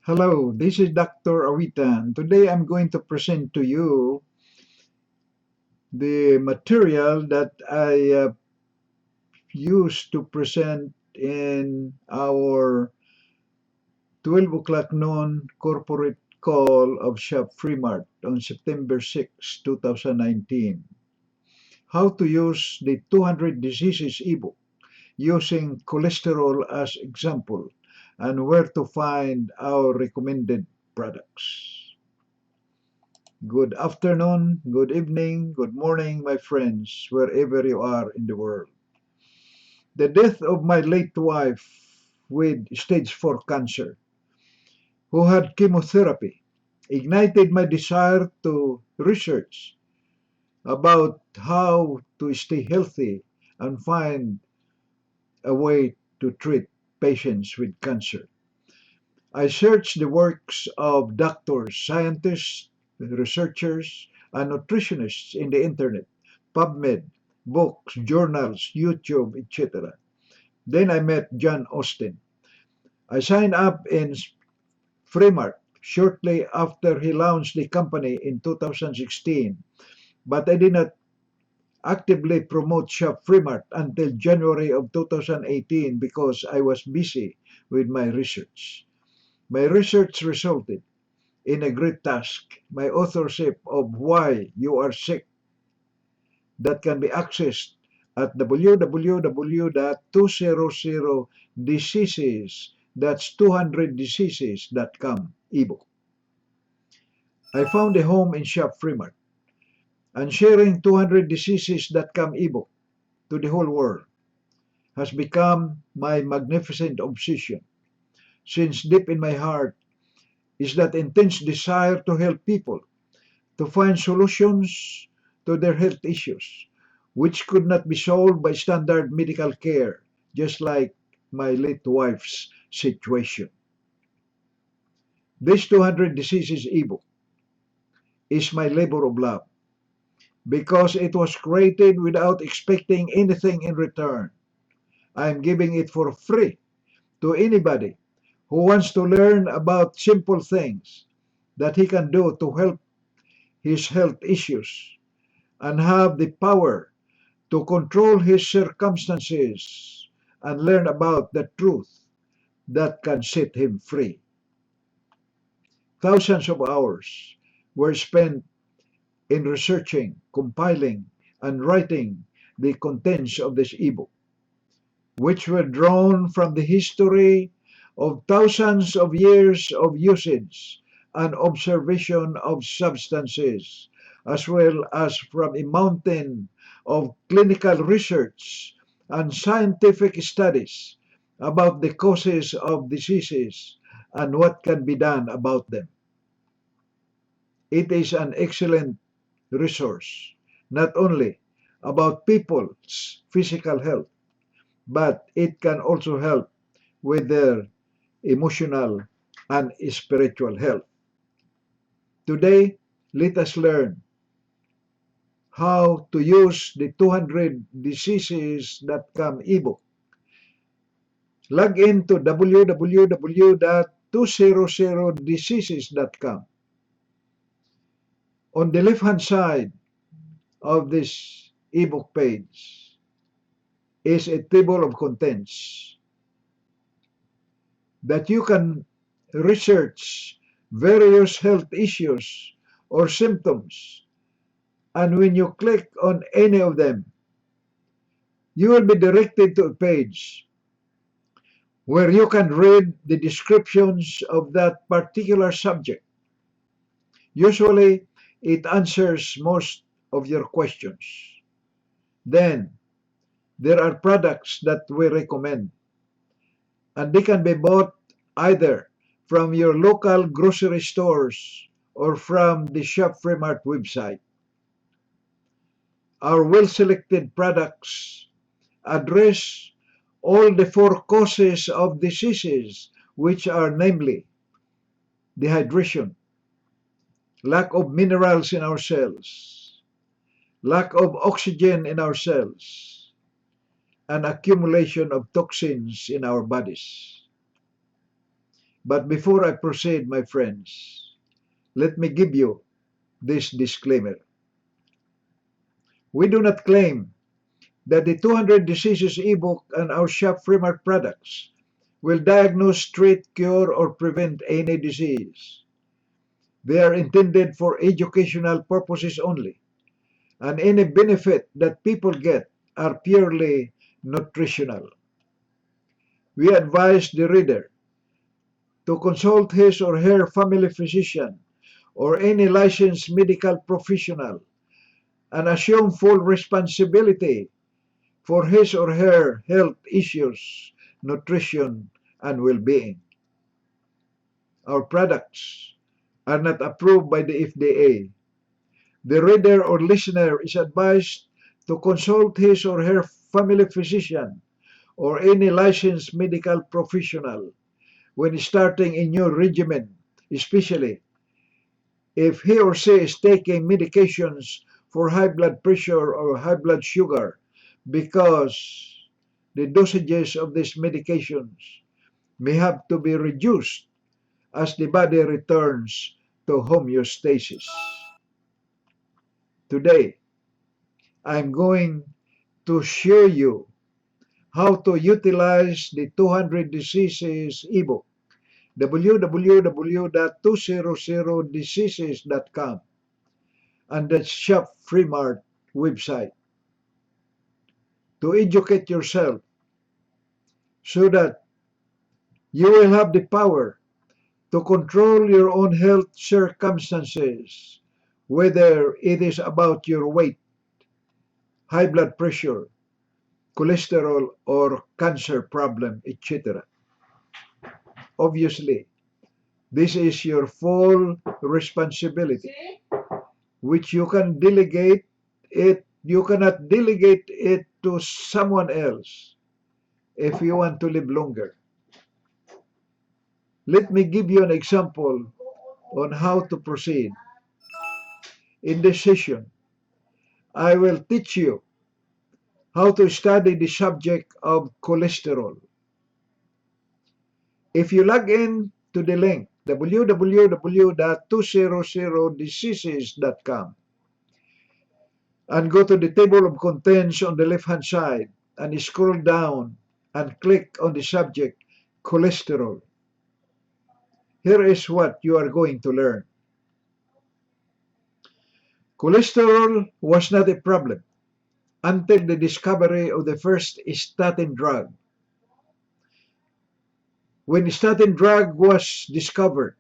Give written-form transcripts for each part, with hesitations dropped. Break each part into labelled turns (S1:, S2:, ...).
S1: Hello, this is Dr. Awitan. Today I'm going to present to you the material that I used to present in our 12 o'clock noon corporate call of Shop Fremart on September 6, 2019. How to use the 200 diseases ebook using cholesterol as example and where to find our recommended products. Good afternoon, good evening, good morning, my friends, wherever you are in the world. The death of my late wife with stage 4 cancer, who had chemotherapy, ignited my desire to research about how to stay healthy and find a way to treat patients with cancer. I searched the works of doctors, scientists, researchers, and nutritionists in the internet, PubMed, books, journals, YouTube, etc. Then I met John Austin. I signed up in Fremart shortly after he launched the company in 2016, but I did not actively promote Shop Fremart until January of 2018 because I was busy with my research. My research resulted in a great task, my authorship of Why You Are Sick, that can be accessed at www.200diseases, that's 200diseases.com ebook. I found a home in Shop Fremart, and sharing 200diseases.com ebook to the whole world has become my magnificent obsession, since deep in my heart is that intense desire to help people to find solutions to their health issues, which could not be solved by standard medical care, just like my late wife's situation. This 200 Diseases ebook is my labor of love because it was created without expecting anything in return. I am giving it for free to anybody who wants to learn about simple things that he can do to help his health issues and have the power to control his circumstances and learn about the truth that can set him free. Thousands of hours were spent in researching, compiling, and writing the contents of this ebook, which were drawn from the history of thousands of years of usage and observation of substances, as well as from a mountain of clinical research and scientific studies about the causes of diseases and what can be done about them. It is an excellent resource, not only about people's physical health, but it can also help with their emotional and spiritual health. Today, let us learn how to use the 200diseases.com ebook. Log in to www.200diseases.com. On the left-hand side of this ebook page is a table of contents that you can research various health issues or symptoms. And when you click on any of them, you will be directed to a page where you can read the descriptions of that particular subject. Usually, it answers most of your questions. Then, there are products that we recommend, and they can be bought either from your local grocery stores or from the Shop Fremart website. Our well-selected products address all the four causes of diseases, which are namely dehydration, lack of minerals in our cells, lack of oxygen in our cells, and accumulation of toxins in our bodies. But before I proceed, my friends, let me give you this disclaimer. We do not claim that the 200 Diseases ebook and our Shop Fremart products will diagnose, treat, cure, or prevent any disease. They are intended for educational purposes only, and any benefit that people get are purely nutritional. We advise the reader to consult his or her family physician or any licensed medical professional and assume full responsibility for his or her health issues, nutrition, and well-being. Our products are not approved by the FDA. The reader or listener is advised to consult his or her family physician or any licensed medical professional when starting a new regimen, especially if he or she is taking medications for high blood pressure or high blood sugar, because the dosages of these medications may have to be reduced as the body returns to homeostasis. Today, I'm going to show you how to utilize the 200 Diseases ebook, www.200diseases.com, and the Shop Fremart website, to educate yourself so that you will have the power to control your own health circumstances, whether it is about your weight, high blood pressure, cholesterol, or cancer problem, etc. Obviously, this is your full responsibility, which you can delegate it. You cannot delegate it to someone else if you want to live longer. Let me give you an example on how to proceed. In this session, I will teach you how to study the subject of cholesterol. If you log in to the link www.200diseases.com and go to the table of contents on the left-hand side and scroll down and click on the subject cholesterol, here is what you are going to learn. Cholesterol was not a problem until the discovery of the first statin drug. When the statin drug was discovered,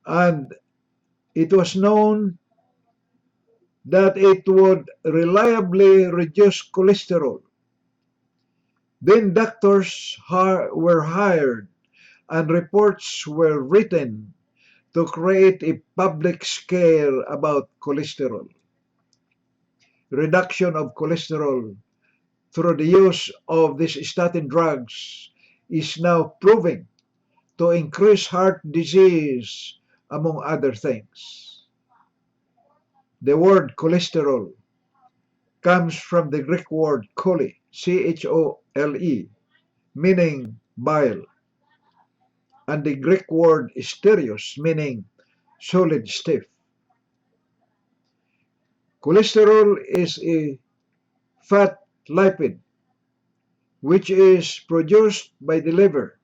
S1: and it was known that it would reliably reduce cholesterol, then doctors were hired and reports were written to create a public scare about cholesterol. Reduction of cholesterol through the use of these statin drugs is now proving to increase heart disease, among other things. The word cholesterol comes from the Greek word chole, C-H-O-L-E, meaning bile, and the Greek word stereos, meaning solid, stiff. Cholesterol is a fat lipid which is produced by the liver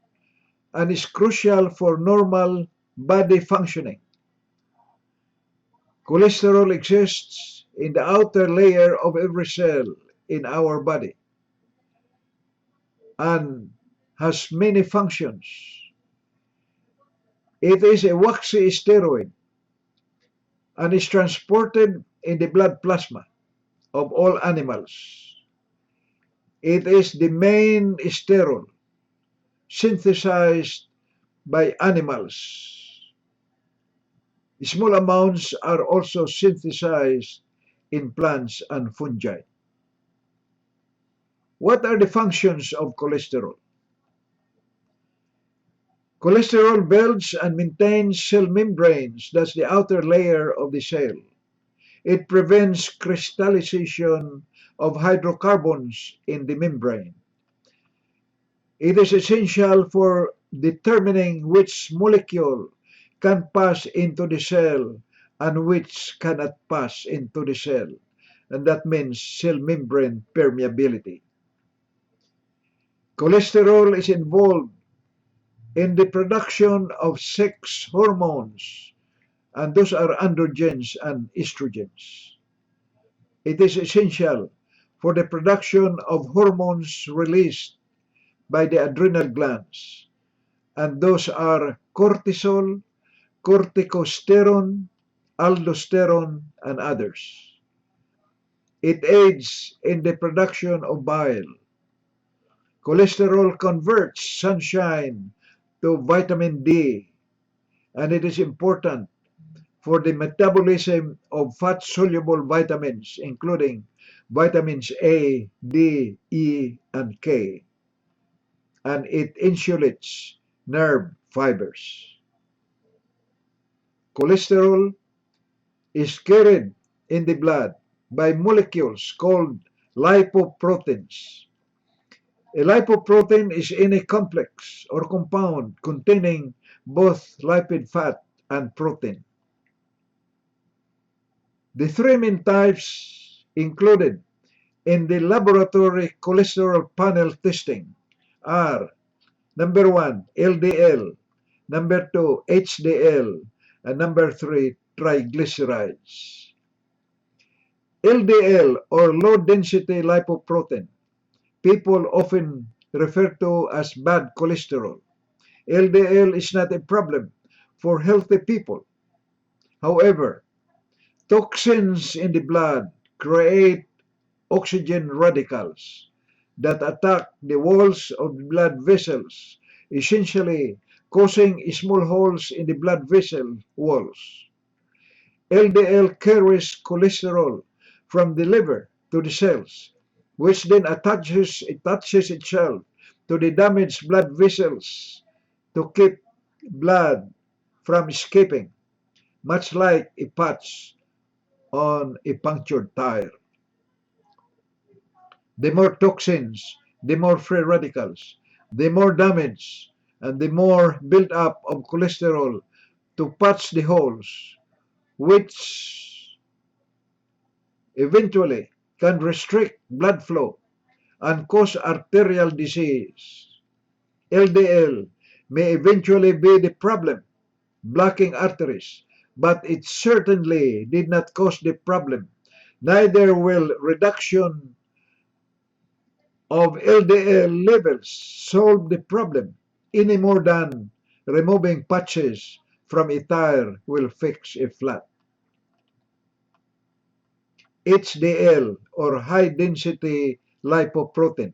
S1: and is crucial for normal body functioning. Cholesterol exists in the outer layer of every cell in our body and has many functions. It is a waxy steroid and is transported in the blood plasma of all animals. It is the main sterol synthesized by animals. Small amounts are also synthesized in plants and fungi. What are the functions of cholesterol? Cholesterol builds and maintains cell membranes, that's the outer layer of the cell. It prevents crystallization of hydrocarbons in the membrane. It is essential for determining which molecule can pass into the cell and which cannot pass into the cell. And that means cell membrane permeability. Cholesterol is involved in the production of sex hormones, and those are androgens and estrogens. It is essential for the production of hormones released by the adrenal glands, and those are cortisol, corticosterone, aldosterone, and others. It aids in the production of bile. Cholesterol converts sunshine to vitamin D, and it is important for the metabolism of fat-soluble vitamins, including vitamins A, D, E, and K, and it insulates nerve fibers. Cholesterol is carried in the blood by molecules called lipoproteins. A lipoprotein is any complex or compound containing both lipid fat and protein. The three main types included in the laboratory cholesterol panel testing are number 1, LDL, number 2, HDL, and number 3, triglycerides. LDL, or low density lipoprotein, people often refer to as bad cholesterol. LDL is not a problem for healthy people. However, toxins in the blood create oxygen radicals that attack the walls of the blood vessels, essentially causing small holes in the blood vessel walls. LDL carries cholesterol from the liver to the cells, which then attaches itself to the damaged blood vessels to keep blood from escaping, much like a patch on a punctured tire. The more toxins, the more free radicals, the more damage, and the more build-up of cholesterol to patch the holes, which eventually can restrict blood flow and cause arterial disease. LDL may eventually be the problem, blocking arteries, but it certainly did not cause the problem. Neither will reduction of LDL levels solve the problem any more than removing patches from a tire will fix a flat. HDL, or high density lipoprotein,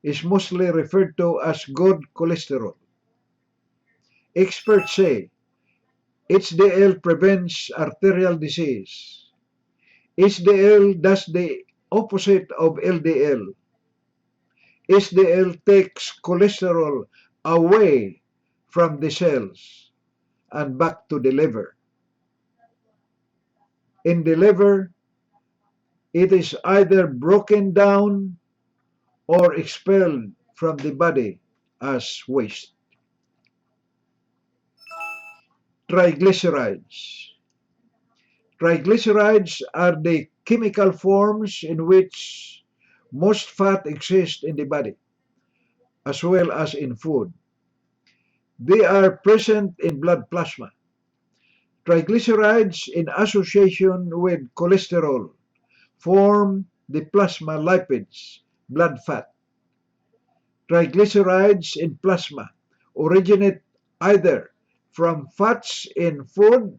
S1: is mostly referred to as good cholesterol. Experts say HDL prevents arterial disease. HDL does the opposite of LDL. HDL takes cholesterol away from the cells and back to the liver. In the liver, it is either broken down or expelled from the body as waste. Triglycerides. Triglycerides are the chemical forms in which most fat exists in the body, as well as in food. They are present in blood plasma. Triglycerides, in association with cholesterol, form the plasma lipids, blood fat. Triglycerides in plasma originate either from fats in food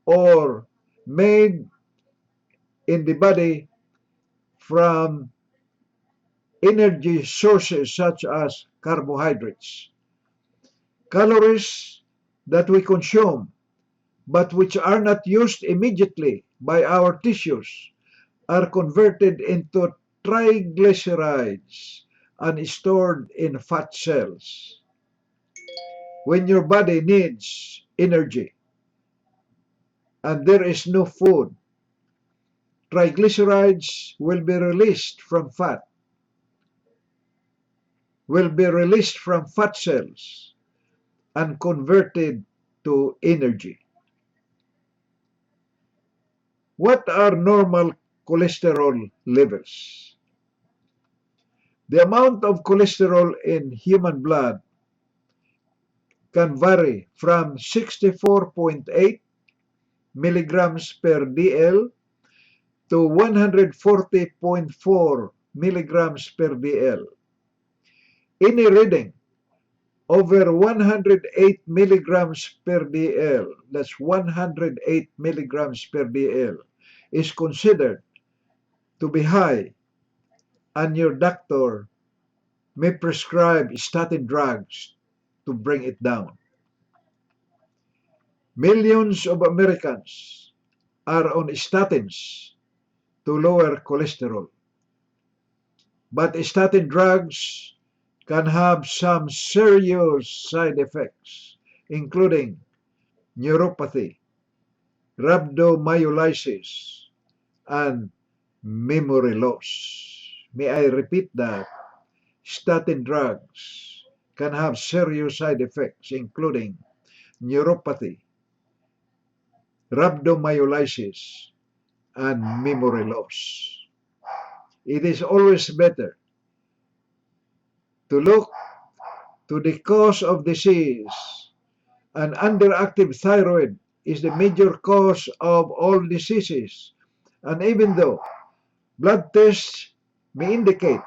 S1: or made in the body from energy sources such as carbohydrates. Calories that we consume but which are not used immediately by our tissues are converted into triglycerides and stored in fat cells. When your body needs energy and there is no food, triglycerides will be released from fat. will be released from fat cells and converted to energy. What are normal cholesterol levels? The amount of cholesterol in human blood can vary from 64.8 milligrams per dl to 140.4 milligrams per dl. Any reading over 108 milligrams per dl, that's 108 milligrams per dl, is considered to be high, and your doctor may prescribe statin drugs to bring it down. Millions of Americans are on statins to lower cholesterol, but statin drugs can have some serious side effects, including neuropathy, rhabdomyolysis, and memory loss. May I repeat that? Statin drugs can have serious side effects, including neuropathy, rhabdomyolysis, and memory loss. It is always better to look to the cause of disease, and underactive thyroid is the major cause of all diseases. And even though blood tests may indicate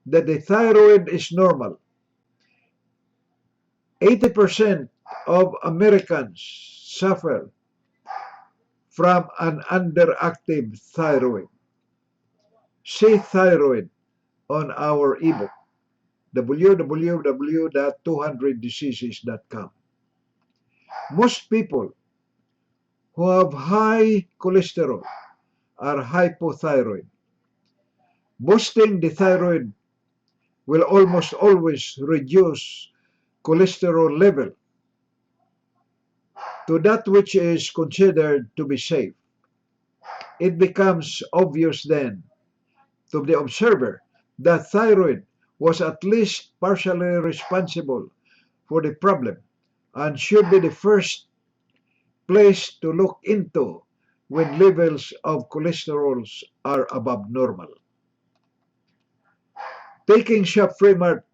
S1: that the thyroid is normal, 80% of Americans suffer from an underactive thyroid. See thyroid on our ebook, www.200diseases.com. Most people who have high cholesterol are hypothyroid. Boosting the thyroid will almost always reduce cholesterol level to that which is considered to be safe. It becomes obvious then to the observer that thyroid was at least partially responsible for the problem and should be the first place to look into when levels of cholesterol are above normal. Taking shop-free mart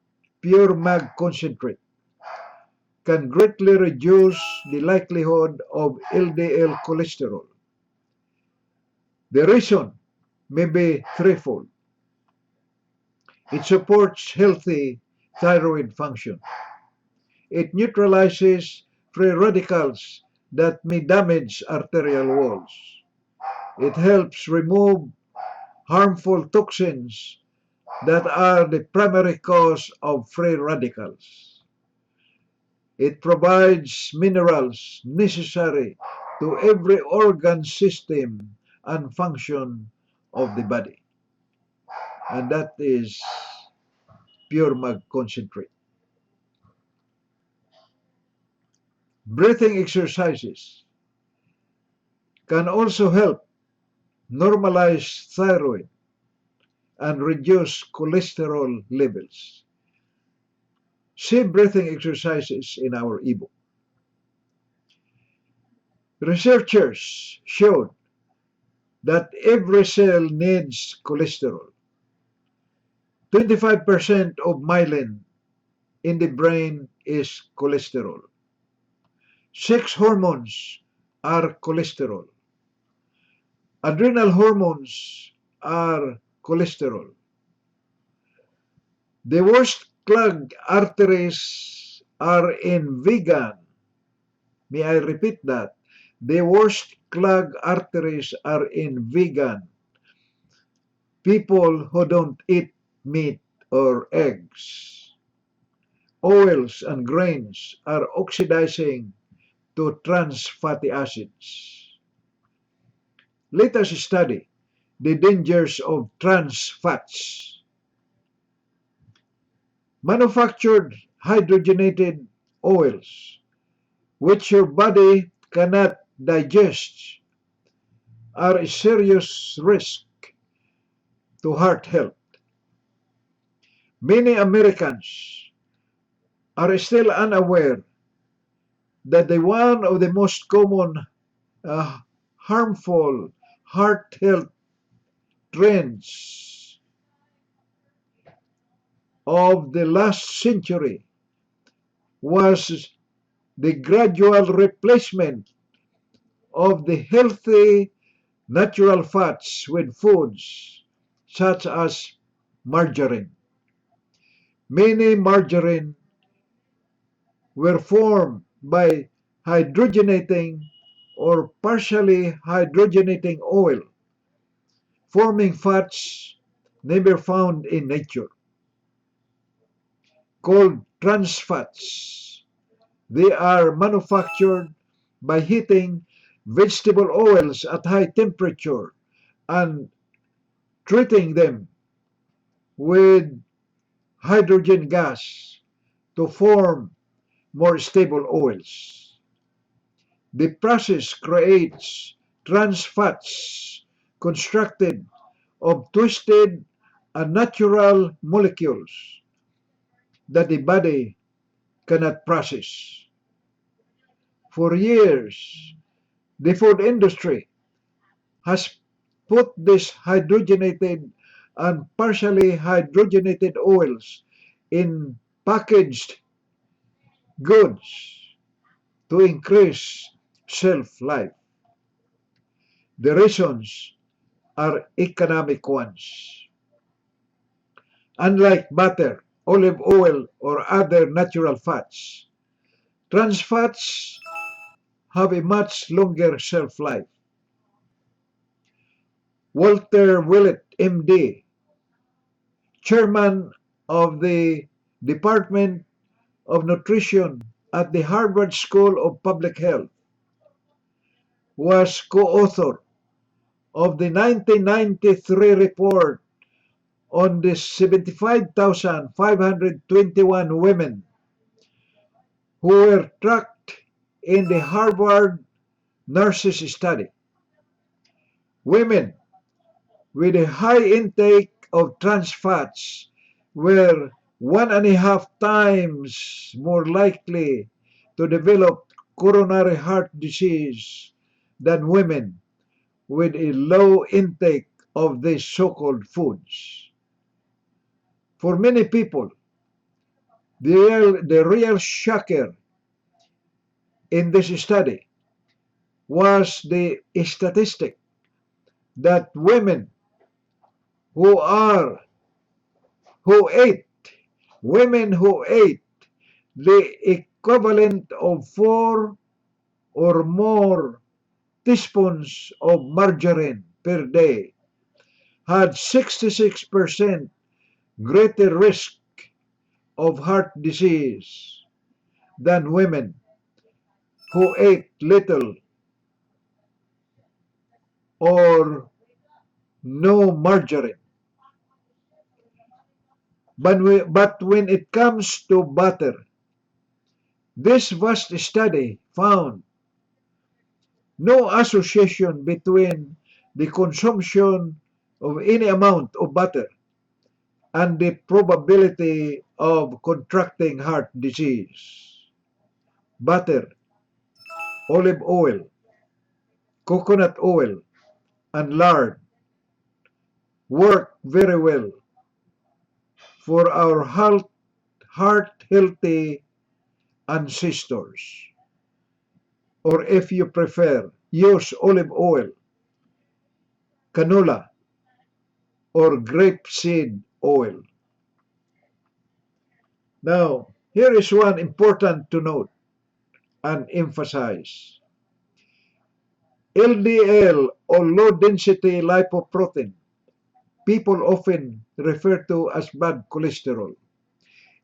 S1: pure mag concentrate can greatly reduce the likelihood of LDL cholesterol. The reason may be threefold. It supports healthy thyroid function. It neutralizes free radicals that may damage arterial walls. It helps remove harmful toxins that are the primary cause of free radicals. It provides minerals necessary to every organ system and function of the body. And that is pure mag concentrate. Breathing exercises can also help normalize thyroid and reduce cholesterol levels. See breathing exercises in our ebook. Researchers showed that every cell needs cholesterol. 25% of myelin in the brain is cholesterol. 6 hormones are cholesterol. Adrenal hormones are cholesterol. The worst clogged arteries are in vegan. May I repeat that? The worst clogged arteries are in vegan. People who don't eat meat or eggs. Oils and grains are oxidizing to trans fatty acids. Let us study the dangers of trans fats. Manufactured hydrogenated oils, which your body cannot digest, are a serious risk to heart health. Many Americans are still unaware that one of the most common uh, harmful heart health trends of the last century was the gradual replacement of the healthy natural fats with foods such as margarine. Many margarine were formed by hydrogenating or partially hydrogenating oil, forming fats never found in nature, called trans fats. They are manufactured by heating vegetable oils at high temperature and treating them with hydrogen gas to form more stable oils. The process creates trans fats constructed of twisted unnatural molecules that the body cannot process. For years, the food industry has put these hydrogenated and partially hydrogenated oils in packaged goods to increase shelf life. The reasons are economic ones. Unlike butter, olive oil, or other natural fats, trans fats have a much longer shelf life. Walter Willett, MD, chairman of the Department of Nutrition at the Harvard School of Public Health, was co-author of the 1993 report on the 75,521 women who were tracked in the Harvard Nurses Study. Women with a high intake of trans fats were 1.5 times more likely to develop coronary heart disease than women with a low intake of these so-called foods. For many people, the real shocker in this study was the statistic that who are who ate women who ate the equivalent of 4 or more teaspoons of margarine per day had 66% greater risk of heart disease than women who ate little or no margarine. But when it comes to butter, this vast study found no association between the consumption of any amount of butter and the probability of contracting heart disease. Butter, olive oil, coconut oil, and lard work very well for our heart healthy ancestors. Or if you prefer, use olive oil, canola, or grapeseed oil. Now, here is one important to note and emphasize. LDL or low density lipoprotein, people often refer to as bad cholesterol.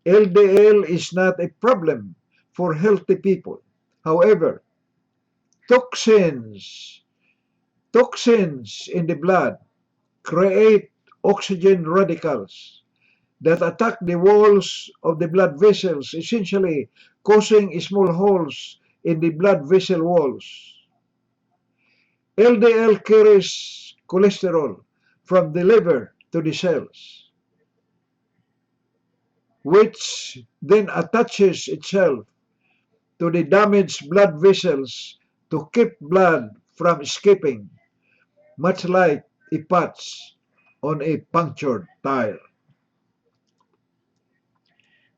S1: LDL is not a problem for healthy people. However, toxins, toxins in the blood create oxygen radicals that attack the walls of the blood vessels, essentially causing small holes in the blood vessel walls. LDL carries cholesterol from the liver to the cells. which then attaches itself to the damaged blood vessels to keep blood from escaping, much like a patch on a punctured tire.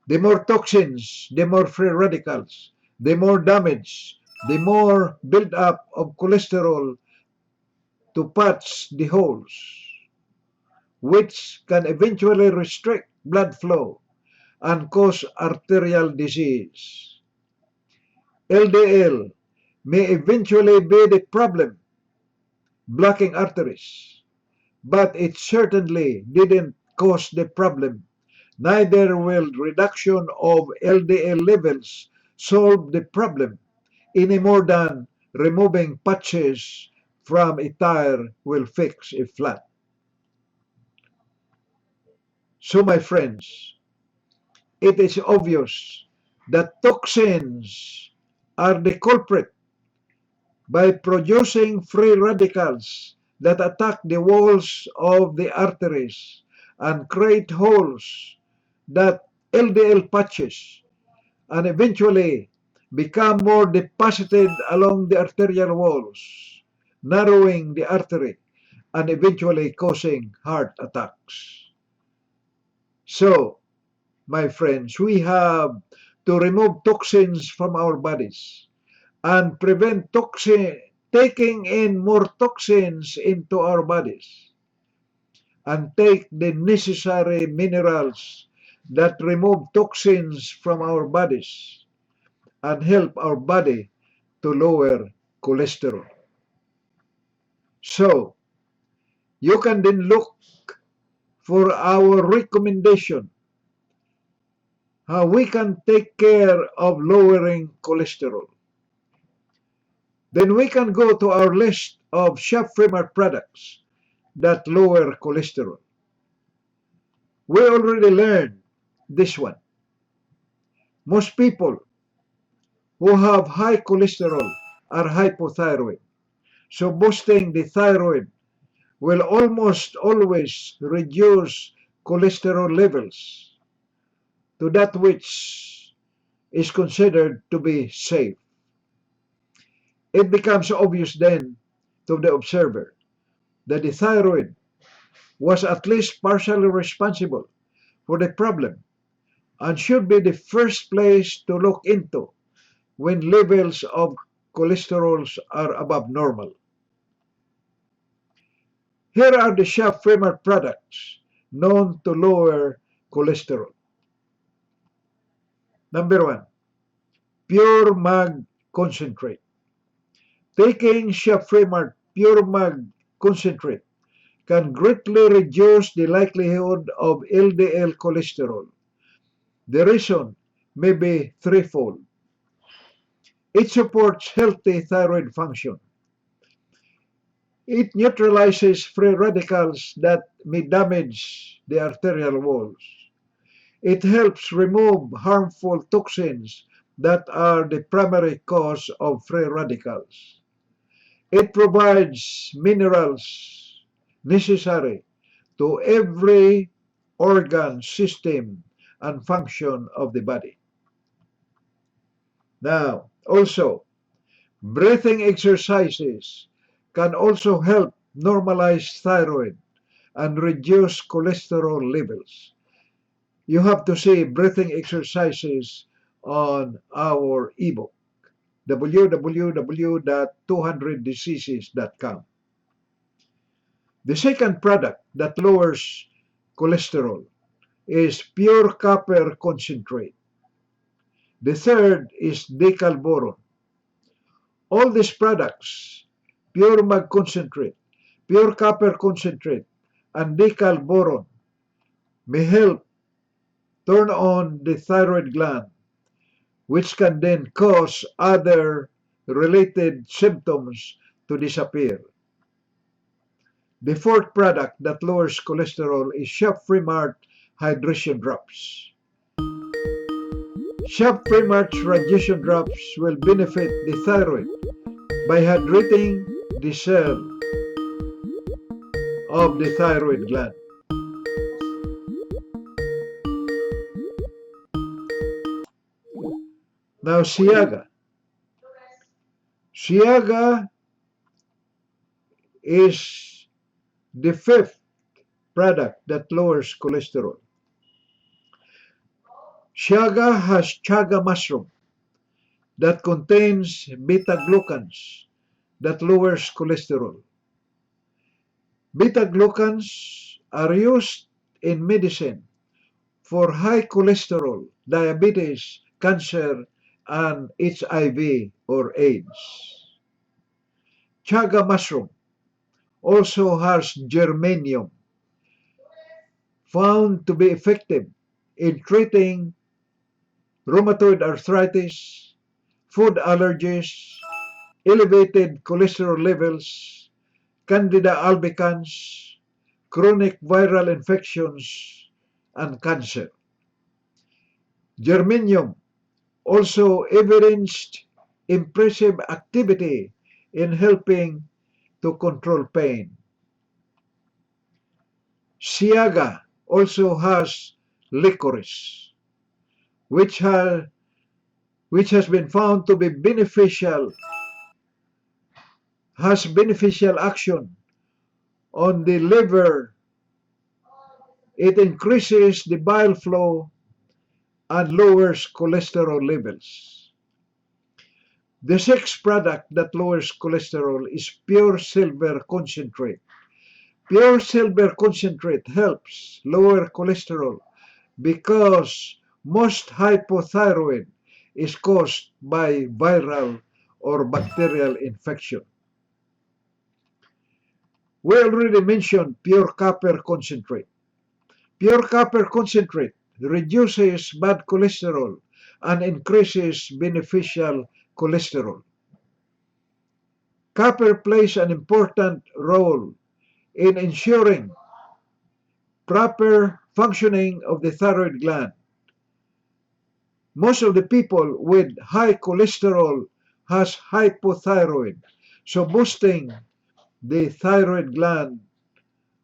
S1: The more toxins, the more free radicals, the more damage, the more buildup of cholesterol to patch the holes, which can eventually restrict blood flow and cause arterial disease. LDL may eventually be the problem, blocking arteries, but it certainly didn't cause the problem. Neither will reduction of LDL levels solve the problem any more than removing patches from a tire will fix a flat. So, my friends, it is obvious that toxins are the culprit by producing free radicals that attack the walls of the arteries and create holes that LDL patches and eventually become more deposited along the arterial walls, narrowing the artery and eventually causing heart attacks. So, my friends, we have to remove toxins from our bodies and prevent taking in more toxins into our bodies, and take the necessary minerals that remove toxins from our bodies and help our body to lower cholesterol. So, you can then look for our recommendation how we can take care of lowering cholesterol. Then we can go to our list of Shop-Fremart products that lower cholesterol. We already learned this one. Most people who have high cholesterol are hypothyroid. So boosting the thyroid will almost always reduce cholesterol levels to that which is considered to be safe. It becomes obvious then to the observer that the thyroid was at least partially responsible for the problem and should be the first place to look into when levels of cholesterol are above normal. Here are the Shop-Fremart products known to lower cholesterol. Number 1, Pure Mag Concentrate. Taking Shop-Fremart Pure Mag Concentrate can greatly reduce the likelihood of LDL cholesterol. The reason may be threefold. It supports healthy thyroid function. It neutralizes free radicals that may damage the arterial walls. It helps remove harmful toxins that are the primary cause of free radicals. It provides minerals necessary to every organ, system, and function of the body. Now, also, breathing exercises can also help normalize thyroid and reduce cholesterol levels. You have to see breathing exercises on our ebook, www.200diseases.com. The second product that lowers cholesterol is pure copper concentrate. The third is decal boron. All these products, pure mag concentrate, pure copper concentrate, and decal boron, may help turn on the thyroid gland, which can then cause other related symptoms to disappear. The fourth product that lowers cholesterol is Shop-Fremart Hydration Drops. Shop-Fremart's hydration drops will benefit the thyroid by hydrating the cell of the thyroid gland. Now, Siaga. Siaga is the fifth product that lowers cholesterol. Siaga has chaga mushroom that contains beta-glucans that lowers cholesterol. Beta-glucans are used in medicine for high cholesterol, diabetes, cancer, and HIV or AIDS. Chaga mushroom also has germanium, found to be effective in treating rheumatoid arthritis, food allergies, elevated cholesterol levels, candida albicans, chronic viral infections, and cancer. Germanium also evidenced impressive activity in helping to control pain. Siaga also has licorice, which has, which has been found to be beneficial, has beneficial action on the liver. It increases the bile flow and lowers cholesterol levels. The sixth product that lowers cholesterol is pure silver concentrate. Pure silver concentrate helps lower cholesterol because most hypothyroid is caused by viral or bacterial infection. We already mentioned pure copper concentrate. Pure copper concentrate reduces bad cholesterol and increases beneficial cholesterol. Copper plays an important role in ensuring proper functioning of the thyroid gland. Most of the people with high cholesterol has hypothyroid, so boosting the thyroid gland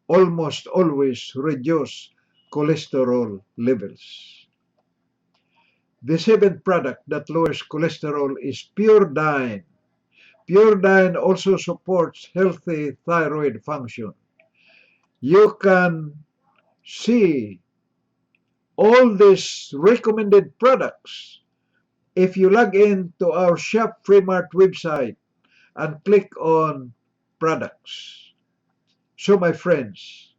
S1: almost always reduce cholesterol levels. The seventh product that lowers cholesterol is pure puridyne. Puridyne also supports healthy thyroid function. You can see all these recommended products if you log in to our Shop Free Mart website and click on products. So my friends,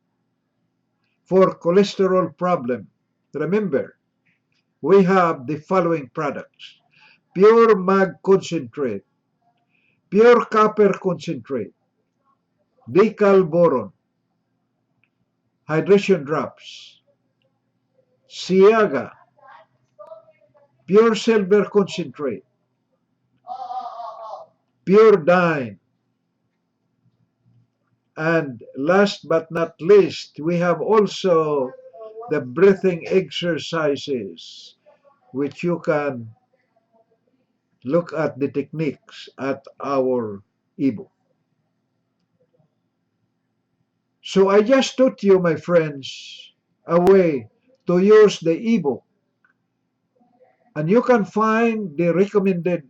S1: for cholesterol problem, remember, we have the following products. Pure mag concentrate, pure copper concentrate, decal boron, hydration drops, Siaga, pure silver concentrate, pure dine, and last but not least, we have also the breathing exercises, which you can look at the techniques at our ebook. So I just taught you, my friends, a way to use the ebook, and you can find the recommended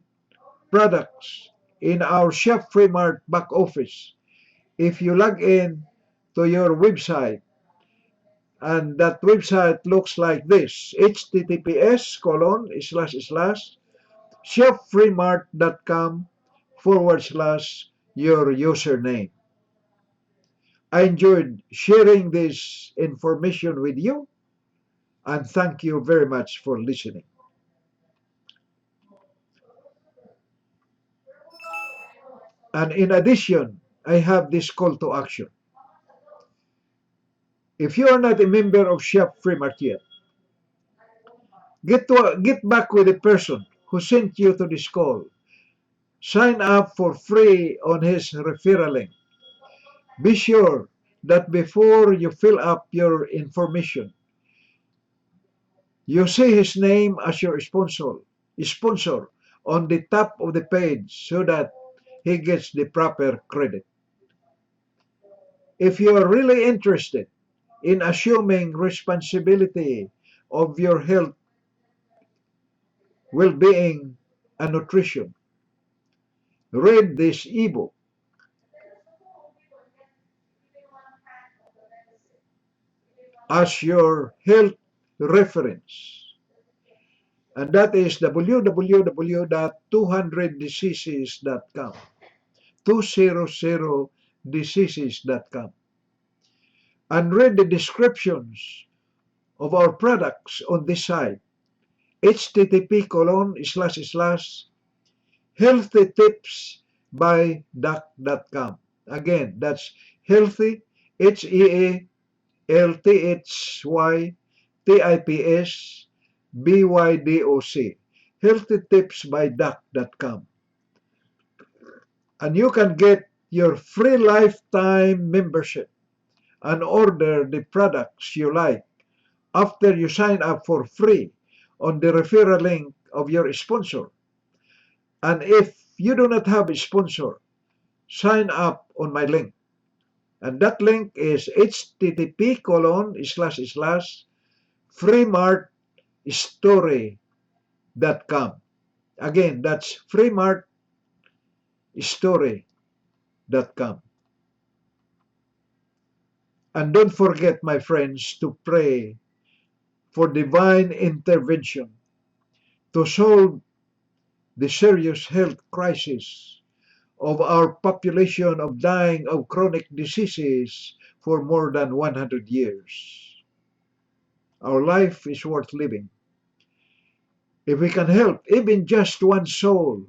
S1: products in our Chef Free Mart back office if you log in to your website. And that website looks like this: https://cheffreemart.com/your username. I enjoyed sharing this information with you, and thank you very much for listening. And in addition, I have this call to action. If you are not a member of Chef Free Mart yet, get back with the person who sent you to this call. Sign up for free on his referral link. Be sure that before you fill up your information, you see his name as your sponsor on the top of the page so that he gets the proper credit. If you are really interested in assuming responsibility of your health well-being, and nutrition. Read this ebook as your health reference. And that is www.200diseases.com. 200diseases.com. And read the descriptions of our products on this site. http:// tips by doc.com. Again, that's healthy, HealthyTipsByDoc. healthytipsbydoc.com. And you can get your free lifetime membership and order the products you like after you sign up for free on the referral link of your sponsor. And if you do not have a sponsor, sign up on my link. And that link is http://freemartstory.com. Again, that's freemartstory.com. And don't forget, my friends, to pray for divine intervention to solve the serious health crisis of our population of dying of chronic diseases for more than 100 years. Our life is worth living. If we can help even just one soul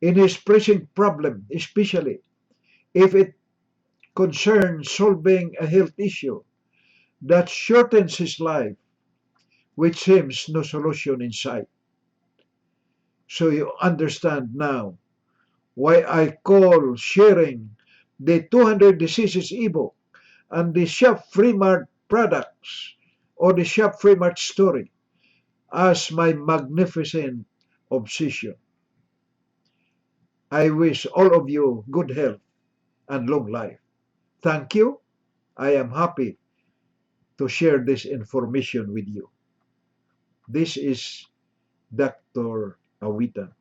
S1: in his pressing problem, especially if it concerns solving a health issue that shortens his life, which seems no solution in sight. So you understand now why I call sharing the 200 Diseases ebook and the Shop Free Mart products or the Shop Free Mart story as my magnificent obsession. I wish all of you good health and long life. Thank you. I am happy to share this information with you. This is Dr. Awitan.